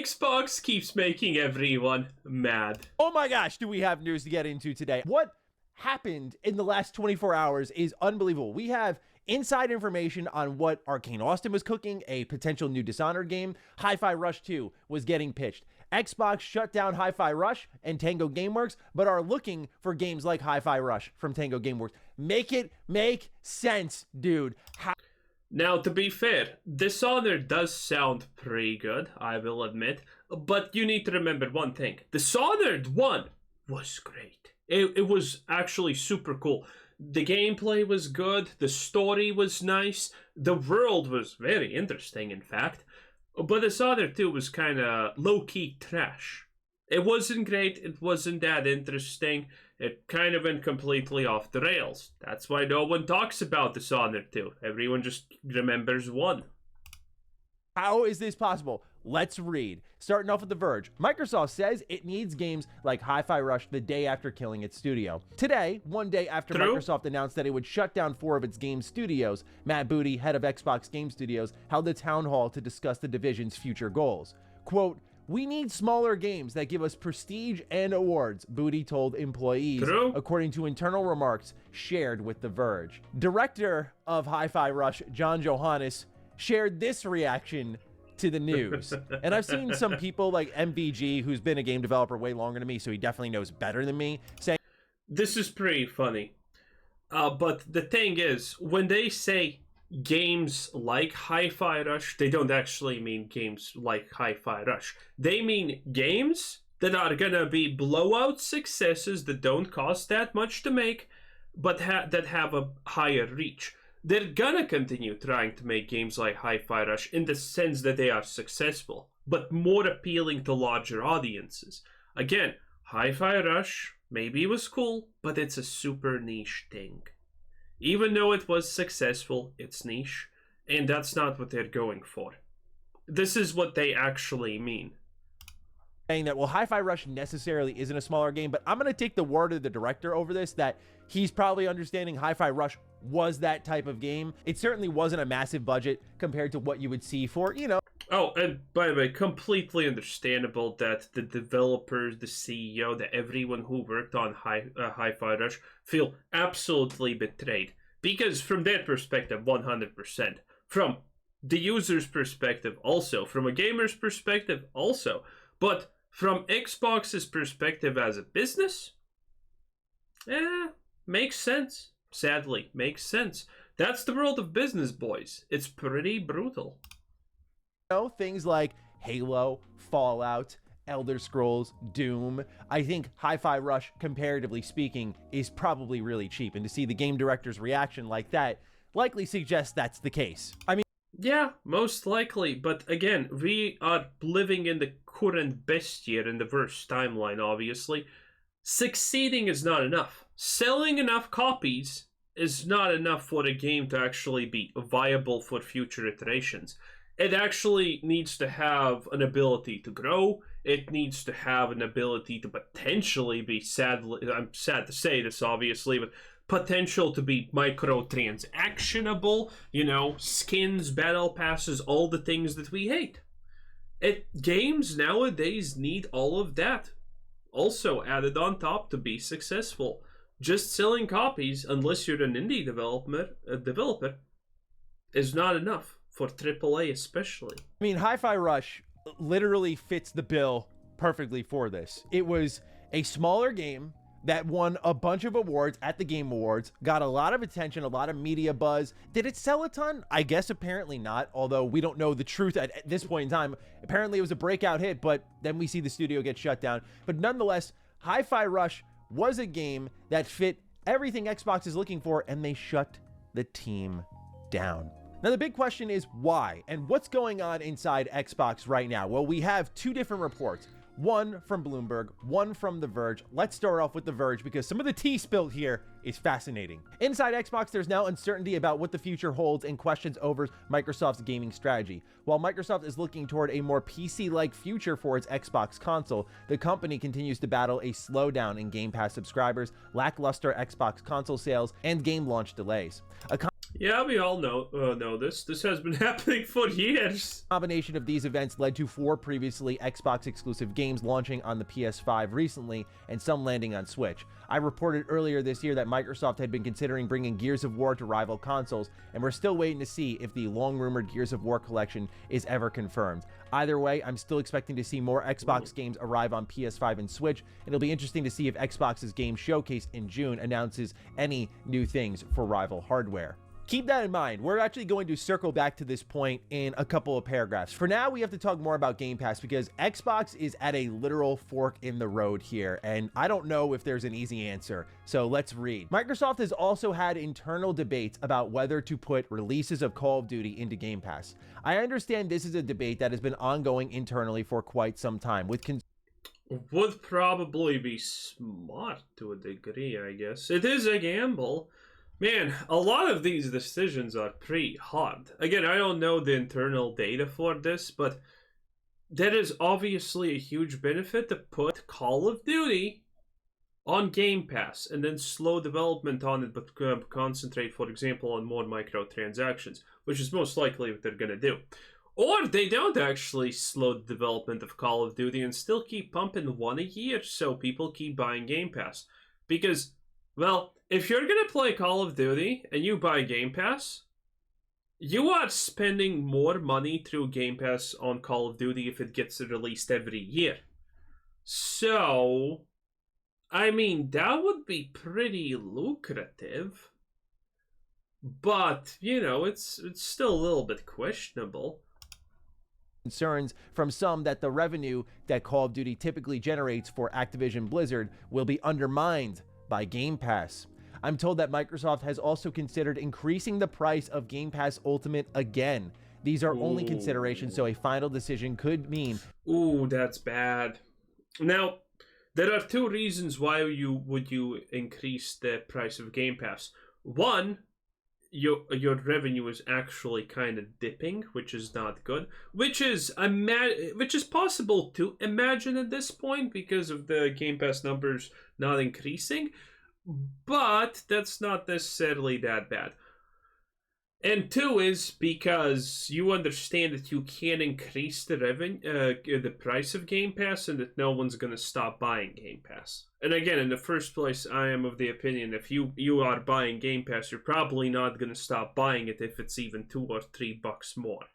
Xbox keeps making everyone mad. Oh my gosh, do we have news to get into today? What happened in the last 24 hours is unbelievable. We have inside information on what Arcane Austin was cooking, a potential new Dishonored game. HiFi Rush 2 was getting pitched. Xbox shut down HiFi Rush and Tango Gameworks, but are looking for games like HiFi Rush from Tango Gameworks. Make it make sense, dude. Now, to be fair, Dishonored does sound pretty good, I will admit, but you need to remember one thing. Dishonored 1 was great. It was actually super cool. The gameplay was good, the story was nice, the world was very interesting, in fact, but Dishonored 2 was kind of low-key trash. It wasn't great, it wasn't that interesting, it kind of went completely off the rails. That's why no one talks about Dishonored 2. Everyone just remembers 1. How is this possible? Let's read. Starting off with The Verge. Microsoft says it needs games like HiFi Rush the day after killing its studio. Today, one day after Microsoft announced that it would shut down 4 of its game studios, Matt Booty, head of Xbox Game Studios, held a town hall to discuss the division's future goals. Quote, "We need smaller games that give us prestige and awards," Booty told employees, according to internal remarks shared with The Verge. Director of HiFi Rush, John Johannes, shared this reaction to the news. And I've seen some people like MVG, who's been a game developer way longer than me, so he definitely knows better than me, saying, "This is pretty funny." But the thing is, when they say games like HiFi Rush, they don't actually mean games like HiFi Rush. They mean games that are gonna be blowout successes that don't cost that much to make, but that have a higher reach. They're gonna continue trying to make games like HiFi Rush in the sense that they are successful, but more appealing to larger audiences. Again, HiFi Rush maybe was cool, but it's a super niche thing. Even though it was successful, it's niche, and that's not what they're going for. This is what they actually mean. Saying that, well, HiFi Rush necessarily isn't a smaller game, but I'm going to take the word of the director over this, that he's probably understanding HiFi Rush was that type of game. It certainly wasn't a massive budget compared to what you would see for, you know. Oh, and by the way, completely understandable that the developers, the CEO, that everyone who worked on HiFi Rush feel absolutely betrayed. Because from their perspective, 100%. From the user's perspective, also. From a gamer's perspective, also. But from Xbox's perspective as a business, makes sense. Sadly, makes sense. That's the world of business, boys. It's pretty brutal. Things like Halo, Fallout, Elder Scrolls, Doom. I think HiFi Rush, comparatively speaking, is probably really cheap. And to see the game director's reaction like that likely suggests that's the case. I mean, yeah, most likely. But again, we are living in the current best year in the worst timeline, obviously. Succeeding is not enough. Selling enough copies is not enough for a game to actually be viable for future iterations. It actually needs to have an ability to grow. It needs to have an ability to potentially be, I'm sad to say this obviously, but potential to be microtransactionable, you know, skins, battle passes, all the things that we hate. Games nowadays need all of that also added on top to be successful. Just selling copies, unless you're an indie developer, is not enough. For AAA especially. I mean, HiFi Rush literally fits the bill perfectly for this. It was a smaller game that won a bunch of awards at the Game Awards, got a lot of attention, a lot of media buzz. Did it sell a ton? I guess apparently not, although we don't know the truth at this point in time. Apparently it was a breakout hit, but then we see the studio get shut down. But nonetheless, HiFi Rush was a game that fit everything Xbox is looking for, and they shut the team down. Now, the big question is why, and what's going on inside Xbox right now? Well, we have 2 different reports, one from Bloomberg, one from The Verge. Let's start off with The Verge because some of the tea spilled here is fascinating. Inside Xbox, there's now uncertainty about what the future holds and questions over Microsoft's gaming strategy. While Microsoft is looking toward a more PC-like future for its Xbox console, the company continues to battle a slowdown in Game Pass subscribers, lackluster Xbox console sales, and game launch delays. Yeah, we all know this. This has been happening for years. Combination of these events led to 4 previously Xbox exclusive games launching on the PS5 recently, and some landing on Switch. I reported earlier this year that Microsoft had been considering bringing Gears of War to rival consoles, and we're still waiting to see if the long-rumored Gears of War collection is ever confirmed. Either way, I'm still expecting to see more Xbox games arrive on PS5 and Switch, and it'll be interesting to see if Xbox's Game Showcase in June announces any new things for rival hardware. Keep that in mind. We're actually going to circle back to this point in a couple of paragraphs. For now, we have to talk more about Game Pass because Xbox is at a literal fork in the road here, and I don't know if there's an easy answer. So let's read. Microsoft has also had internal debates about whether to put releases of Call of Duty into Game Pass. I understand this is a debate that has been ongoing internally for quite some time, with would probably be smart to a degree, I guess. It is a gamble. Man, a lot of these decisions are pretty hard. Again, I don't know the internal data for this, but there is obviously a huge benefit to put Call of Duty on Game Pass and then slow development on it, but concentrate, for example, on more microtransactions, which is most likely what they're going to do. Or they don't actually slow the development of Call of Duty and still keep pumping one a year so people keep buying Game Pass. Because, well, if you're going to play Call of Duty and you buy Game Pass, you are spending more money through Game Pass on Call of Duty if it gets released every year. So, I mean, that would be pretty lucrative. But, you know, it's still a little bit questionable. Concerns from some that the revenue that Call of Duty typically generates for Activision Blizzard will be undermined by Game Pass. I'm told that Microsoft has also considered increasing the price of Game Pass Ultimate again. These are only considerations, so a final decision could mean... Ooh, that's bad. Now, there are 2 reasons why you would increase the price of Game Pass. One, your revenue is actually kind of dipping, which is not good. Which is possible to imagine at this point because of the Game Pass numbers not increasing. But that's not necessarily that bad. And 2 is because you understand that you can increase the the price of Game Pass, and that no one's gonna stop buying Game Pass. And again, in the first place, I am of the opinion if you are buying Game Pass, you're probably not gonna stop buying it if it's even $2 or $3 more.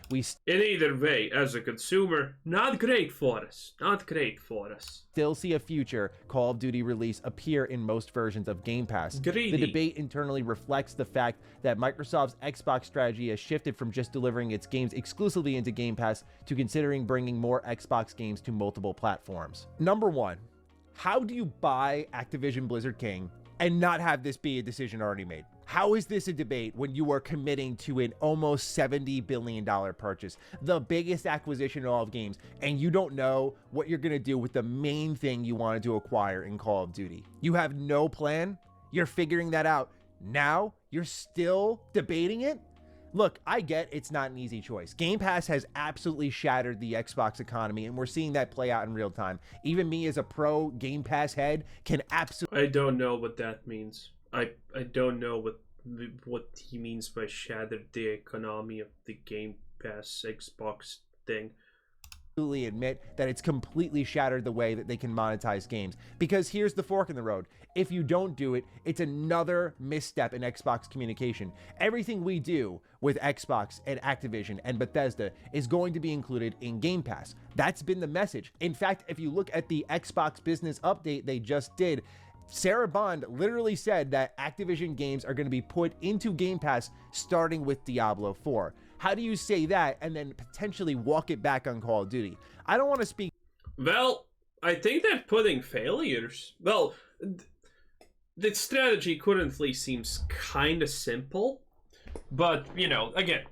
In either way, as a consumer, not great for us. Not great for us. Still see a future Call of Duty release appear in most versions of Game Pass. Greedy. The debate internally reflects the fact that Microsoft's Xbox strategy has shifted from just delivering its games exclusively into Game Pass to considering bringing more Xbox games to multiple platforms. Number 1, how do you buy Activision Blizzard King and not have this be a decision already made? How is this a debate when you are committing to an almost $70 billion purchase, the biggest acquisition in all of games, and you don't know what you're going to do with the main thing you wanted to acquire in Call of Duty? You have no plan? You're figuring that out now? You're still debating it? Look, I get it's not an easy choice. Game Pass has absolutely shattered the Xbox economy, and we're seeing that play out in real time. Even me as a pro Game Pass head can absolutely... I don't know what that means. I don't know what he means by shattered the economy of the Game Pass Xbox thing. Admit that it's completely shattered the way that they can monetize games, because here's the fork in the road. If you don't do it, it's another misstep in Xbox communication. Everything we do with Xbox and Activision and Bethesda is going to be included in Game Pass. That's been the message. In fact, if you look at the Xbox business update they just did, Sarah Bond literally said that Activision games are going to be put into Game Pass starting with Diablo 4. How do you say that and then potentially walk it back on Call of Duty? I don't want to speak... Well, I think they're putting failures. Well, the strategy currently seems kind of simple. But, you know, again,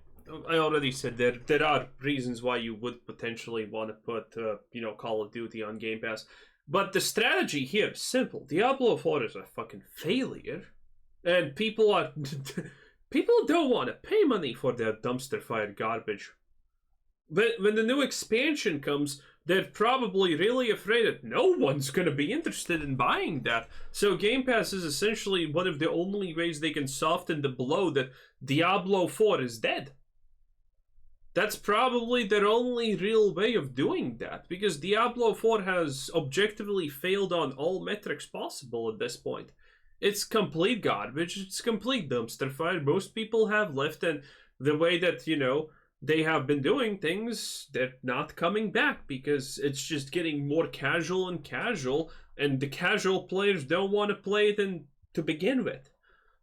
I already said there are reasons why you would potentially want to put, Call of Duty on Game Pass. But the strategy here is simple. Diablo 4 is a fucking failure. And people don't want to pay money for their dumpster fire garbage. But when the new expansion comes, they're probably really afraid that no one's going to be interested in buying that. So Game Pass is essentially one of the only ways they can soften the blow that Diablo 4 is dead. That's probably their only real way of doing that, because Diablo 4 has objectively failed on all metrics possible at this point. It's complete garbage, it's complete dumpster fire. Most people have left, and the way that, they have been doing things, they're not coming back because it's just getting more casual and casual, and the casual players don't want to play it to begin with.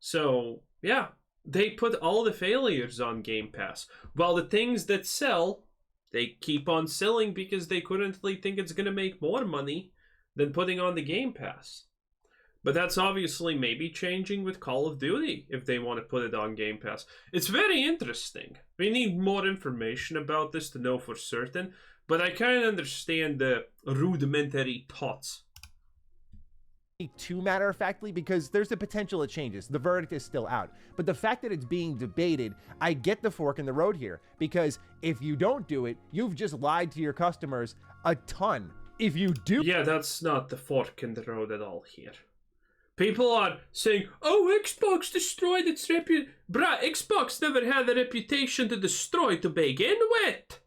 So, yeah. They put all the failures on Game Pass, while the things that sell, they keep on selling because they currently think it's going to make more money than putting on the Game Pass. But that's obviously maybe changing with Call of Duty if they want to put it on Game Pass. It's very interesting. We need more information about this to know for certain, but I kind of understand the rudimentary thoughts. Too matter-of-factly, because there's the potential it changes. The verdict is still out. But the fact that it's being debated, I get the fork in the road here. Because if you don't do it, you've just lied to your customers a ton. If you do... Yeah, that's not the fork in the road at all here. People are saying, oh, Xbox destroyed its reputation. Bruh, Xbox never had a reputation to destroy to begin with.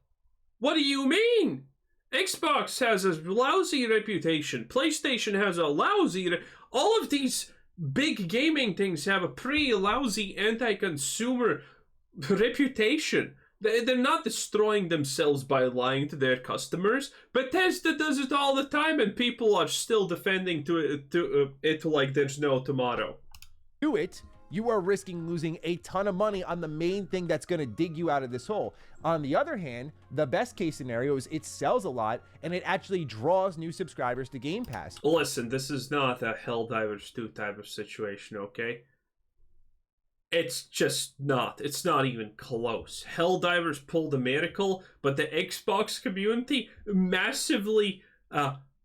What do you mean? Xbox has a lousy reputation. PlayStation has a lousy... All of these big gaming things have a pretty lousy anti-consumer reputation. They're not destroying themselves by lying to their customers. Bethesda does it all the time, and people are still defending it like there's no tomorrow. Do it, you are risking losing a ton of money on the main thing that's going to dig you out of this hole. On the other hand, the best case scenario is it sells a lot and it actually draws new subscribers to Game Pass. Listen, this is not a Helldivers 2 type of situation, okay? It's just not. It's not even close. Helldivers pulled a miracle, but the Xbox community massively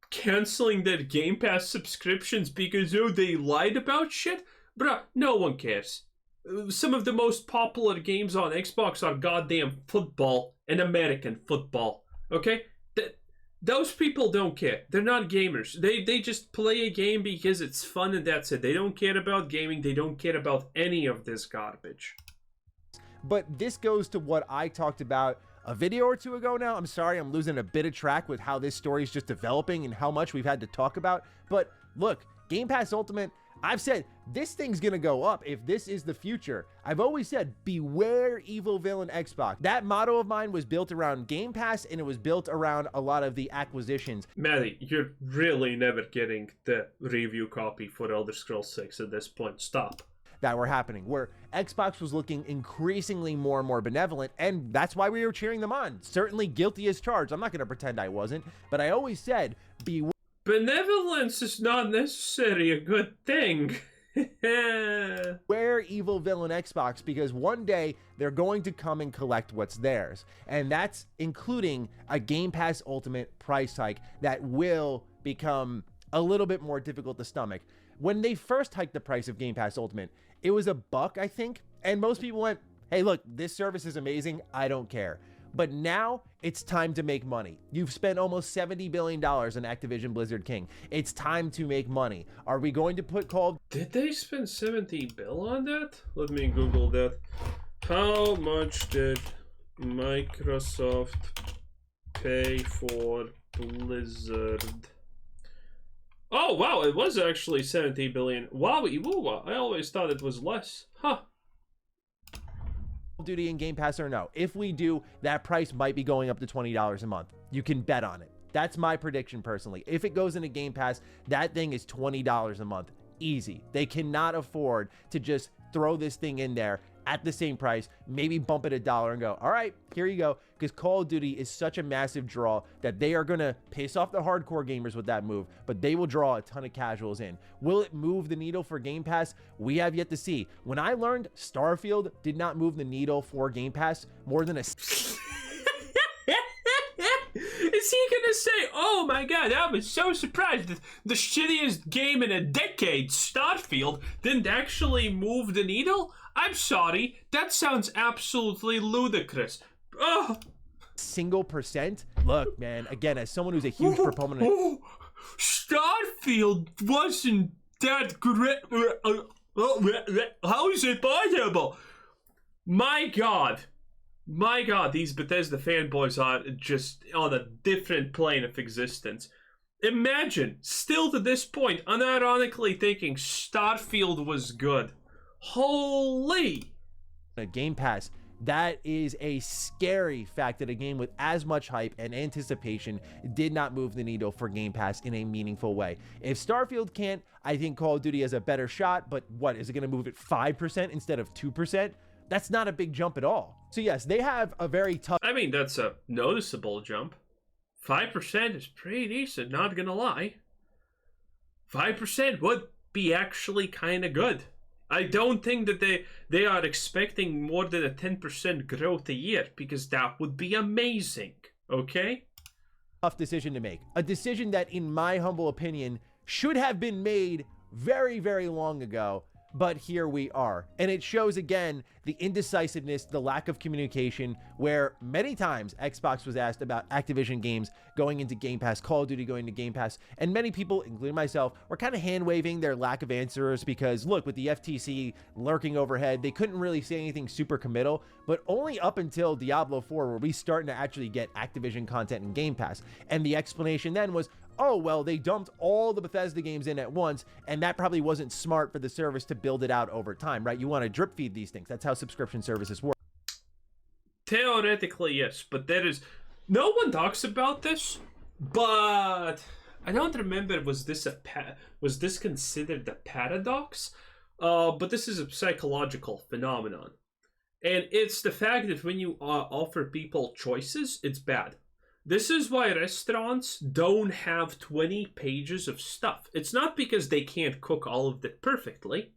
canceling their Game Pass subscriptions because, they lied about shit? Bruh, no one cares. Some of the most popular games on Xbox are goddamn football and American football. Okay? Those people don't care. They're not gamers. They just play a game because it's fun and that's it. They don't care about gaming. They don't care about any of this garbage. But this goes to what I talked about a video or two ago now. I'm sorry, I'm losing a bit of track with how this story is just developing and how much we've had to talk about. But look, Game Pass Ultimate, I've said this thing's gonna go up if this is the future. I've always said, beware evil villain Xbox. That motto of mine was built around Game Pass, and it was built around a lot of the acquisitions. Maddie, you're really never getting the review copy for Elder Scrolls 6 at this point. Stop. That were happening, where Xbox was looking increasingly more and more benevolent, and that's why we were cheering them on. Certainly guilty as charged. I'm not gonna pretend I wasn't, but I always said, beware. Benevolence is not necessarily a good thing. Where evil villain Xbox, because one day they're going to come and collect what's theirs, and that's including a Game Pass Ultimate price hike that will become a little bit more difficult to stomach. When they first hiked the price of Game Pass Ultimate, it was $1, I think, and most people went, hey, look, this service is amazing, I don't care. But now it's time to make money. You've spent almost $70 billion on Activision Blizzard King. It's time to make money. Are we going to put Call... Did they spend $70 billion on that? Let me Google that. How much did Microsoft pay for Blizzard? Oh, wow, it was actually $70 billion. Wow, I always thought it was less. Huh. Duty and Game Pass or no. If we do, that price might be going up to $20 a month. You can bet on it. That's my prediction personally. If it goes into Game Pass, that thing is $20 a month. Easy. They cannot afford to just throw this thing in there at the same price, maybe bump it $1 and go, all right, here you go. Because Call of Duty is such a massive draw that they are going to piss off the hardcore gamers with that move, but they will draw a ton of casuals in. Will it move the needle for Game Pass? We have yet to see. When I learned Starfield did not move the needle for Game Pass more than a... Is he gonna say, oh my god, I was so surprised that the shittiest game in a decade, Starfield, didn't actually move the needle? I'm sorry, that sounds absolutely ludicrous. Oh, single percent. Look, man, again, as someone who's a huge proponent of Starfield wasn't that great. How is it possible? My God, these Bethesda fanboys are just on a different plane of existence. Imagine, still to this point, unironically thinking Starfield was good. Holy! Game Pass, that is a scary fact that a game with as much hype and anticipation did not move the needle for Game Pass in a meaningful way. If Starfield can't, I think Call of Duty has a better shot, but what, is it going to move it 5% instead of 2%? That's not a big jump at all. So yes, they have a very tough... I mean, that's a noticeable jump. 5% is pretty decent, not gonna lie. 5% would be actually kind of good. I don't think that they are expecting more than a 10% growth a year, because that would be amazing, okay? Tough decision to make. A decision that, in my humble opinion, should have been made very, very long ago. But here we are. And it shows, again, the indecisiveness, the lack of communication, where many times Xbox was asked about Activision games going into Game Pass, Call of Duty going to Game Pass, and many people, including myself, were kind of hand-waving their lack of answers because, look, with the FTC lurking overhead, they couldn't really say anything super committal, but only up until Diablo 4 were we starting to actually get Activision content in Game Pass. And the explanation then was, oh, well, they dumped all the Bethesda games in at once, and that probably wasn't smart for the service to build it out over time, right? You want to drip feed these things. That's how subscription services work. Theoretically, yes, but there is... No one talks about this, but... I don't remember, was this considered a paradox? But this is a psychological phenomenon. And it's the fact that when you offer people choices, it's bad. This is why restaurants don't have 20 pages of stuff. It's not because they can't cook all of it perfectly.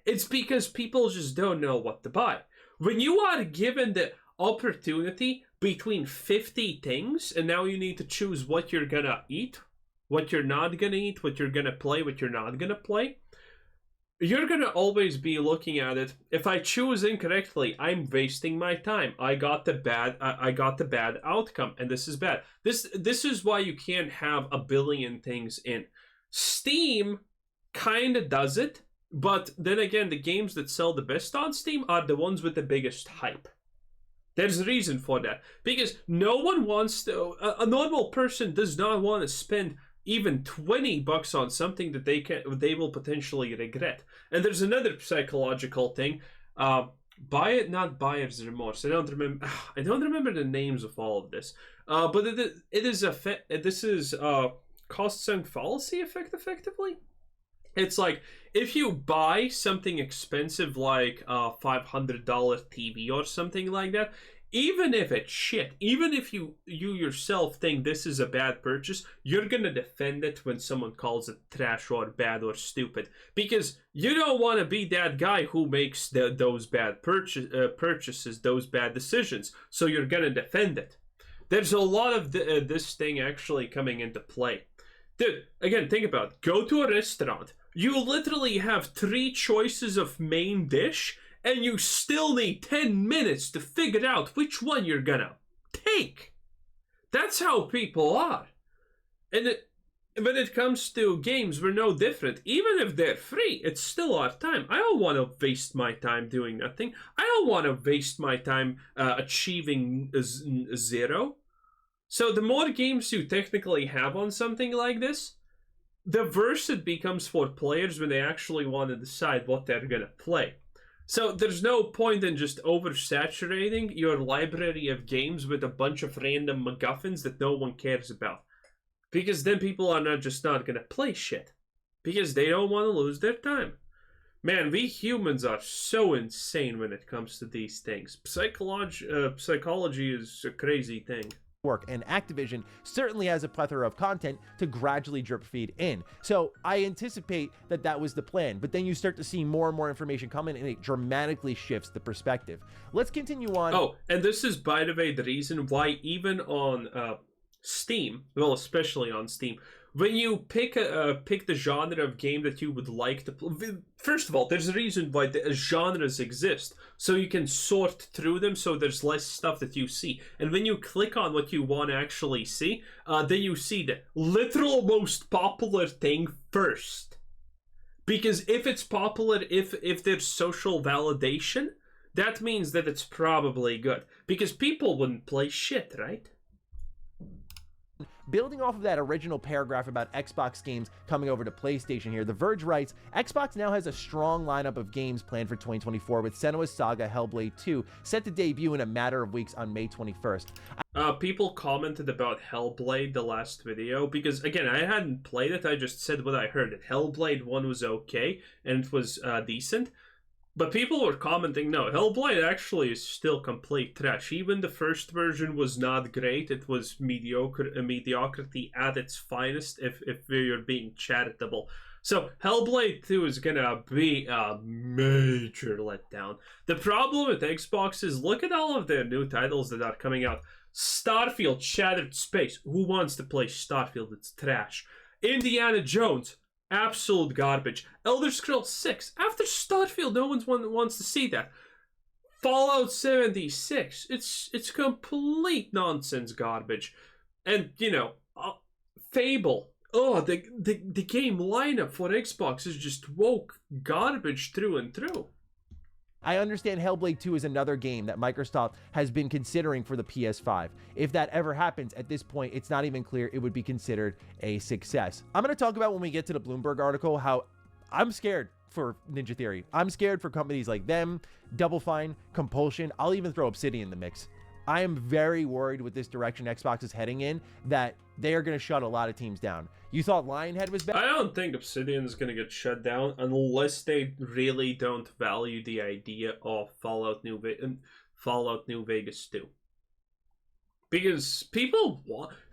It's because people just don't know what to buy. When you are given the opportunity between 50 things, and now you need to choose what you're gonna eat, what you're not gonna eat, what you're gonna play, what you're not gonna play, you're gonna always be looking at it. If I choose incorrectly, I'm wasting my time. I got the bad outcome, and this is bad. This is why you can't have a billion things in. Steam kind of does it, but then again, the games that sell the best on Steam are the ones with the biggest hype. There's a reason for that, because no one wants to. A normal person does not want to spend even $20 on something that they will potentially regret. And there's another psychological thing. Buy it, not buyer's remorse. I don't remember the names of all of this. But this is cost sunk fallacy effectively. It's like, if you buy something expensive like a $500 TV or something like that, even if it's shit, even if you yourself think this is a bad purchase, you're gonna defend it when someone calls it trash or bad or stupid, because you don't want to be that guy who makes those bad purchases, those bad decisions. So you're gonna defend it. There's a lot of this thing actually coming into play. Dude, again, think about it. Go to a restaurant. You literally have 3 choices of main dish, and you still need 10 minutes to figure out which one you're gonna take. That's how people are. And when it comes to games, we're no different. Even if they're free, it's still our time. I don't want to waste my time doing nothing. I don't want to waste my time achieving zero. So the more games you technically have on something like this, the worse it becomes for players when they actually want to decide what they're gonna play. So there's no point in just oversaturating your library of games with a bunch of random MacGuffins that no one cares about. Because then people are not gonna play shit. Because they don't want to lose their time. Man, we humans are so insane when it comes to these things. Psychology is a crazy thing. Work, and Activision certainly has a plethora of content to gradually drip feed in. So I anticipate that was the plan, but then you start to see more and more information come in, and it dramatically shifts the perspective. Let's continue on. Oh, and this is, by the way, the reason why even on Steam, well, especially on Steam, when you pick the genre of game that you would like to play, first of all, there's a reason why the genres exist, so you can sort through them, so there's less stuff that you see. And when you click on what you want to actually see, then you see the literal most popular thing first. Because if it's popular, if there's social validation, that means that it's probably good. Because people wouldn't play shit, right? Building off of that original paragraph about Xbox games coming over to PlayStation here, The Verge writes, Xbox now has a strong lineup of games planned for 2024 with Senua's Saga Hellblade 2 set to debut in a matter of weeks on May 21st. People commented about Hellblade, the last video, because, again, I hadn't played it, I just said what I heard. That Hellblade 1 was okay, and it was decent. But people were commenting, no, Hellblade actually is still complete trash. Even the first version was not great. It was mediocrity at its finest, if you're being charitable. So Hellblade 2 is gonna be a major letdown. The problem with Xbox is, look at all of their new titles that are coming out. Starfield, Shattered Space. Who wants to play Starfield? It's trash. Indiana Jones. Absolute garbage. Elder Scrolls 6. After Starfield, no one wants to see that. Fallout 76. It's complete nonsense garbage. And, you know, Fable. Oh, the game lineup for Xbox is just woke garbage through and through. I understand Hellblade 2 is another game that Microsoft has been considering for the PS5. If that ever happens, at this point, it's not even clear it would be considered a success. I'm going to talk about when we get to the Bloomberg article how I'm scared for Ninja Theory. I'm scared for companies like them, Double Fine, Compulsion. I'll even throw Obsidian in the mix. I am very worried with this direction Xbox is heading in that they are going to shut a lot of teams down. You thought Lionhead was bad? I don't think Obsidian is going to get shut down unless they really don't value the idea of Fallout New Vegas 2. Because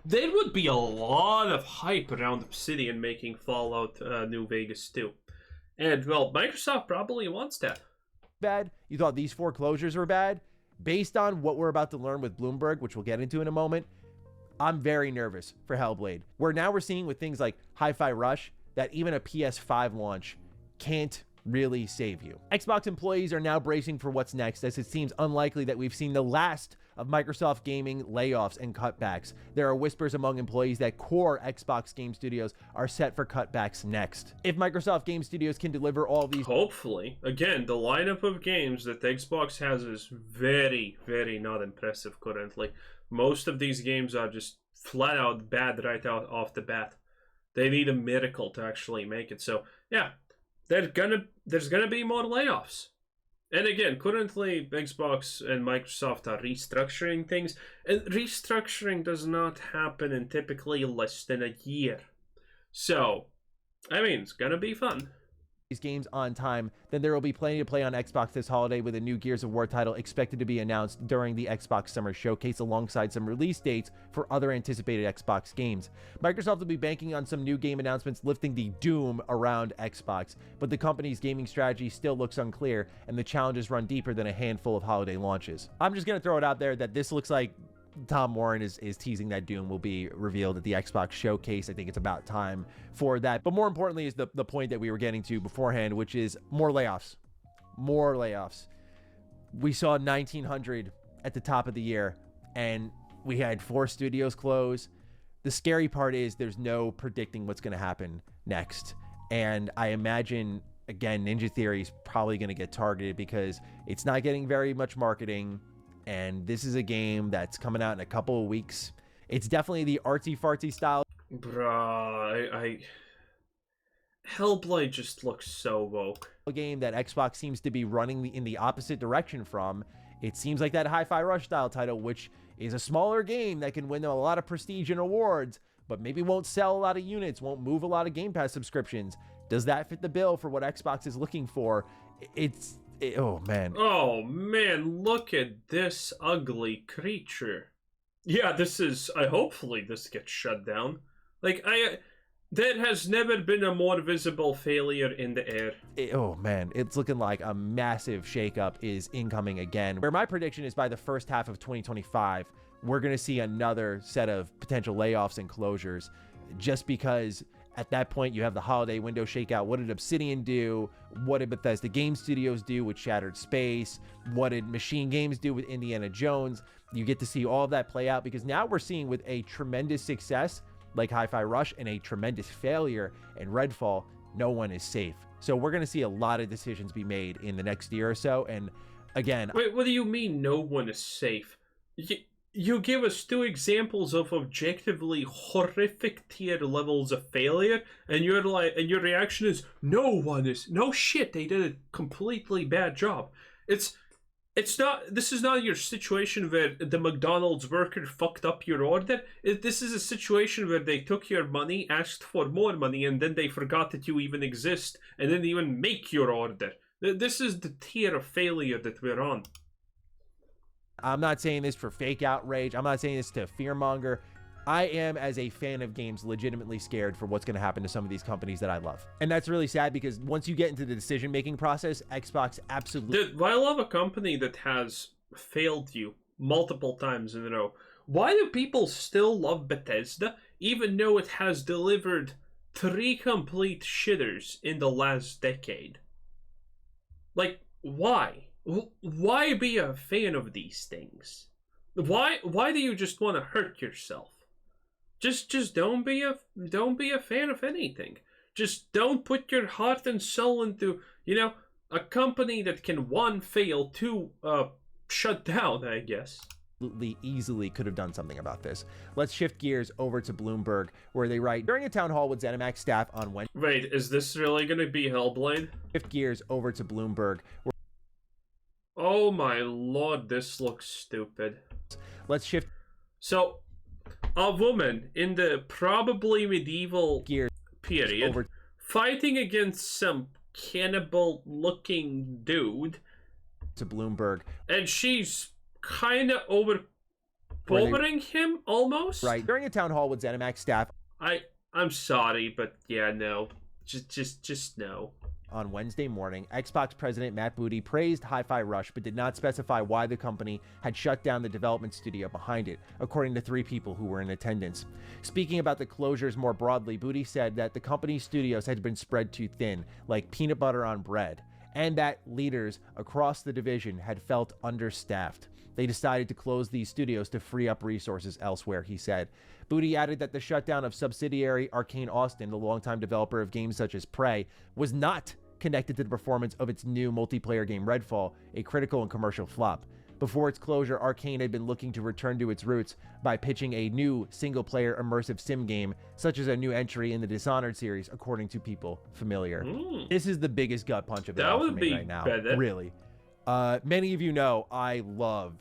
there would be a lot of hype around Obsidian making Fallout New Vegas 2. And, well, Microsoft probably wants that. Bad? You thought these foreclosures were bad? Based on what we're about to learn with Bloomberg, which we'll get into in a moment, I'm very nervous for Hellblade. Where now we're seeing with things like HiFi Rush that even a PS5 launch can't really save you. Xbox employees are now bracing for what's next, as it seems unlikely that we've seen the last of Microsoft gaming layoffs and cutbacks. There are whispers among employees that core Xbox game studios are set for cutbacks next. If Microsoft game studios can deliver all these... Hopefully. Again, the lineup of games that Xbox has is very, very not impressive currently. Most of these games are just flat out bad right out off the bat. They need a miracle to actually make it. So, yeah, there's gonna be more layoffs. And again, currently Xbox and Microsoft are restructuring things, and restructuring does not happen in typically less than a year. So, I mean, it's gonna be fun. These games on time, then there will be plenty to play on Xbox this holiday, with a new Gears of War title expected to be announced during the Xbox Summer Showcase alongside some release dates for other anticipated Xbox games. Microsoft will be banking on some new game announcements lifting the doom around Xbox, but the company's gaming strategy still looks unclear, and the challenges run deeper than a handful of holiday launches. I'm just going to throw it out there that this looks like Tom Warren is teasing that Doom will be revealed at the Xbox Showcase. I think it's about time for that. But more importantly is the point that we were getting to beforehand, which is more layoffs. More layoffs. We saw 1,900 at the top of the year, and we had 4 studios close. The scary part is there's no predicting what's going to happen next. And I imagine, again, Ninja Theory is probably going to get targeted because it's not getting very much marketing. And this is a game that's coming out in a couple of weeks. It's definitely the artsy-fartsy style. Bruh, Hellblade just looks so woke. A game that Xbox seems to be running in the opposite direction from. It seems like that HiFi Rush style title, which is a smaller game that can win them a lot of prestige and awards, but maybe won't sell a lot of units, won't move a lot of Game Pass subscriptions. Does that fit the bill for what Xbox is looking for? Oh man, look at this ugly creature. Yeah, hopefully this gets shut down. Like, there has never been a more visible failure in the air. Oh man, it's looking like a massive shakeup is incoming again. Where my prediction is by the first half of 2025, we're going to see another set of potential layoffs and closures. just because at that point you have the holiday window shakeout. What did Obsidian do? What did Bethesda Game Studios do with Shattered Space? What did Machine Games do with Indiana Jones? You get to see all of that play out, because now we're seeing with a tremendous success like HiFi Rush and a tremendous failure in Redfall, no one is safe. So we're going to see a lot of decisions be made in the next year or so. And again, wait, what do you mean no one is safe? You give us 2 examples of objectively horrific tier levels of failure, and you're like, and your reaction is no one is. No shit, they did a completely bad job. It's not. This is not your situation where the McDonald's worker fucked up your order. This is a situation where they took your money, asked for more money, and then they forgot that you even exist, and didn't even make your order. This is the tier of failure that we're on. I'm not saying this for fake outrage. I'm not saying this to fearmonger. I am, as a fan of games, legitimately scared for what's going to happen to some of these companies that I love. And that's really sad, because once you get into the decision-making process, Xbox absolutely... Dude, I love a company that has failed you multiple times in a row. Why do people still love Bethesda, even though it has delivered 3 complete shitters in the last decade? Like, why? Why be a fan of these things? Why do you just want to hurt yourself? Just don't be a fan of anything. Just don't put your heart and soul into, a company that can 1 fail, 2 shut down, I guess. Easily could have done something about this. Let's shift gears over to Bloomberg, where they write, during a town hall with ZeniMax staff on Wednesday. Wait, is this really going to be Hellblade? Shift gears over to Bloomberg. Oh my lord, this looks stupid. Let's shift. So, a woman in the probably medieval period fighting against some cannibal-looking dude to Bloomberg, and she's kind of overpowering him almost. Right, during a town hall with ZeniMax staff. I'm sorry, but yeah, no, just no. On Wednesday morning, Xbox president Matt Booty praised HiFi Rush, but did not specify why the company had shut down the development studio behind it, according to 3 people who were in attendance. Speaking about the closures more broadly, Booty said that the company's studios had been spread too thin, like peanut butter on bread, and that leaders across the division had felt understaffed. They decided to close these studios to free up resources elsewhere, he said. Booty added that the shutdown of subsidiary Arcane Austin, the longtime developer of games such as Prey, was not connected to the performance of its new multiplayer game Redfall, a critical and commercial flop. Before its closure, Arcane had been looking to return to its roots by pitching a new single-player immersive sim game, such as a new entry in the Dishonored series, according to people familiar. This is the biggest gut punch of it all for me right now. Better. Really. Many of you know I love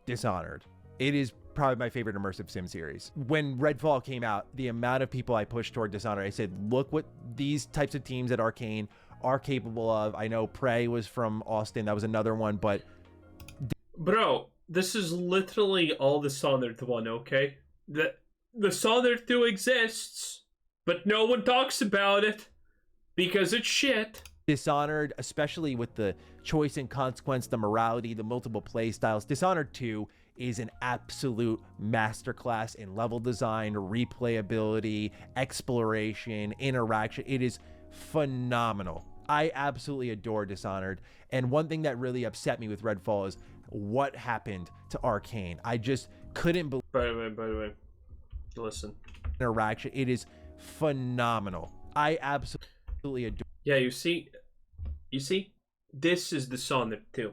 Dishonored. It is probably my favorite immersive sim series. When Redfall came out, the amount of people I pushed toward Dishonored, I said, look what these types of teams at Arcane are capable of. I know Prey was from Austin. That was another one, but... Bro, this is literally all Dishonored 1, okay? The Dishonored 2 exists, but no one talks about it because it's shit. Dishonored, especially with the choice and consequence, the morality, the multiple play styles. Dishonored 2 is an absolute masterclass in level design, replayability, exploration, interaction. It is phenomenal. I absolutely adore Dishonored. And one thing that really upset me with Redfall is what happened to Arcane. I just couldn't believe. By the way, listen. Interaction. It is phenomenal. I absolutely adore. Yeah, you see, this is Dishonored 2.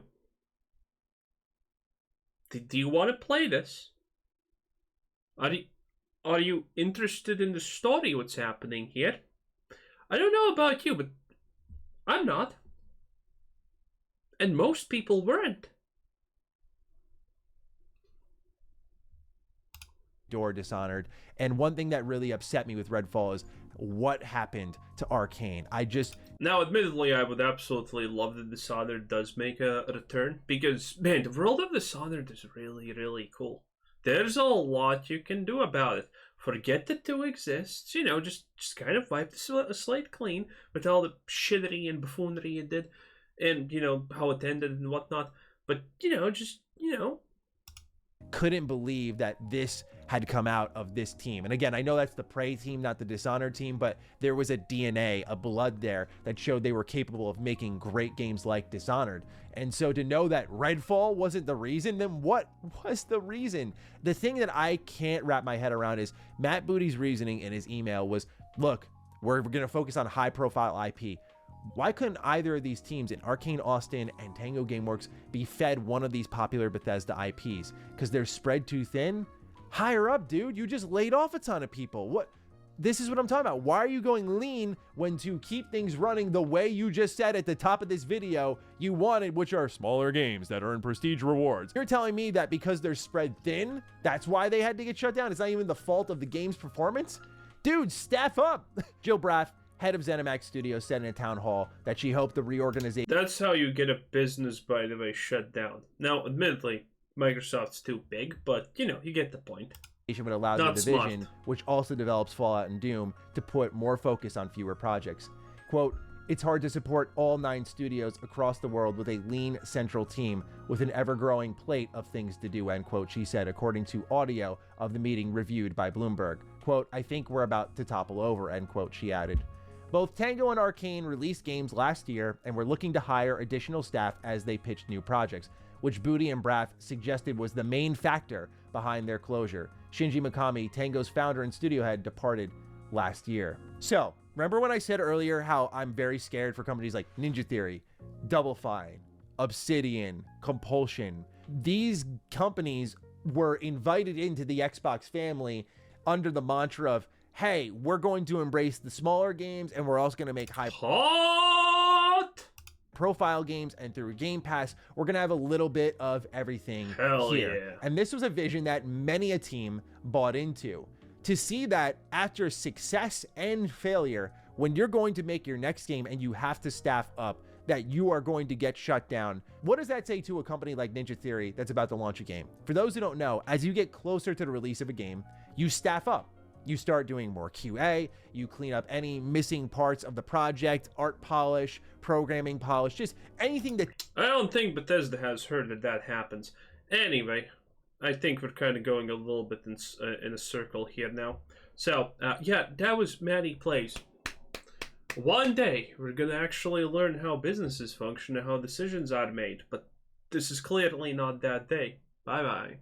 Do you want to play this? Are you interested in the story? What's happening here? I don't know about you, but I'm not. And most people weren't. Adore Dishonored. And one thing that really upset me with Redfall is what happened to Arcane. Now, admittedly, I would absolutely love that Dishonored does make a return, because, man, the world of Dishonored is really, really cool. There's a lot you can do about it. Forget that 2 exists, just kind of wipe the slate clean with all the shittery and buffoonery it did, and, how it ended and whatnot. But, couldn't believe that this had come out of this team. And again, I know that's the Prey team, not the Dishonored team, but there was a DNA, a blood there that showed they were capable of making great games like Dishonored. And so to know that Redfall wasn't the reason, then what was the reason? The thing that I can't wrap my head around is Matt Booty's reasoning in his email was, look, we're going to focus on high profile IP. Why couldn't either of these teams in Arcane Austin and Tango Gameworks be fed one of these popular Bethesda IPs? Because they're spread too thin? Higher up, dude. You just laid off a ton of people. What? This is what I'm talking about. Why are you going lean when to keep things running the way you just said at the top of this video you wanted, which are smaller games that earn prestige rewards? You're telling me that because they're spread thin, that's why they had to get shut down? It's not even the fault of the game's performance? Dude, staff up. Jill Braff, head of ZeniMax Studios, said in a town hall that she hoped the reorganization... That's how you get a business, by the way, shut down. Now, admittedly, Microsoft's too big, but, you know, you get the point. Would allow the division, which also develops Fallout and Doom, to put more focus on fewer projects. Quote, it's hard to support all 9 studios across the world with a lean central team with an ever-growing plate of things to do, end quote, she said, according to audio of the meeting reviewed by Bloomberg. Quote, I think we're about to topple over, end quote, she added. Both Tango and Arcane released games last year and were looking to hire additional staff as they pitched new projects, which Booty and Braff suggested was the main factor behind their closure. Shinji Mikami, Tango's founder and studio head, departed last year. So, remember when I said earlier how I'm very scared for companies like Ninja Theory, Double Fine, Obsidian, Compulsion? These companies were invited into the Xbox family under the mantra of, hey, we're going to embrace the smaller games and we're also going to make high profile games, and through Game Pass, we're going to have a little bit of everything here. Yeah. And this was a vision that many a team bought into. To see that after success and failure, when you're going to make your next game and you have to staff up, that you are going to get shut down. What does that say to a company like Ninja Theory that's about to launch a game? For those who don't know, as you get closer to the release of a game, you staff up. You start doing more QA, you clean up any missing parts of the project, art polish, programming polish, just anything that... I don't think Bethesda has heard that happens. Anyway, I think we're kind of going a little bit in a circle here now. So, yeah, that was Maddie Plays. One day, we're going to actually learn how businesses function and how decisions are made, but this is clearly not that day. Bye-bye.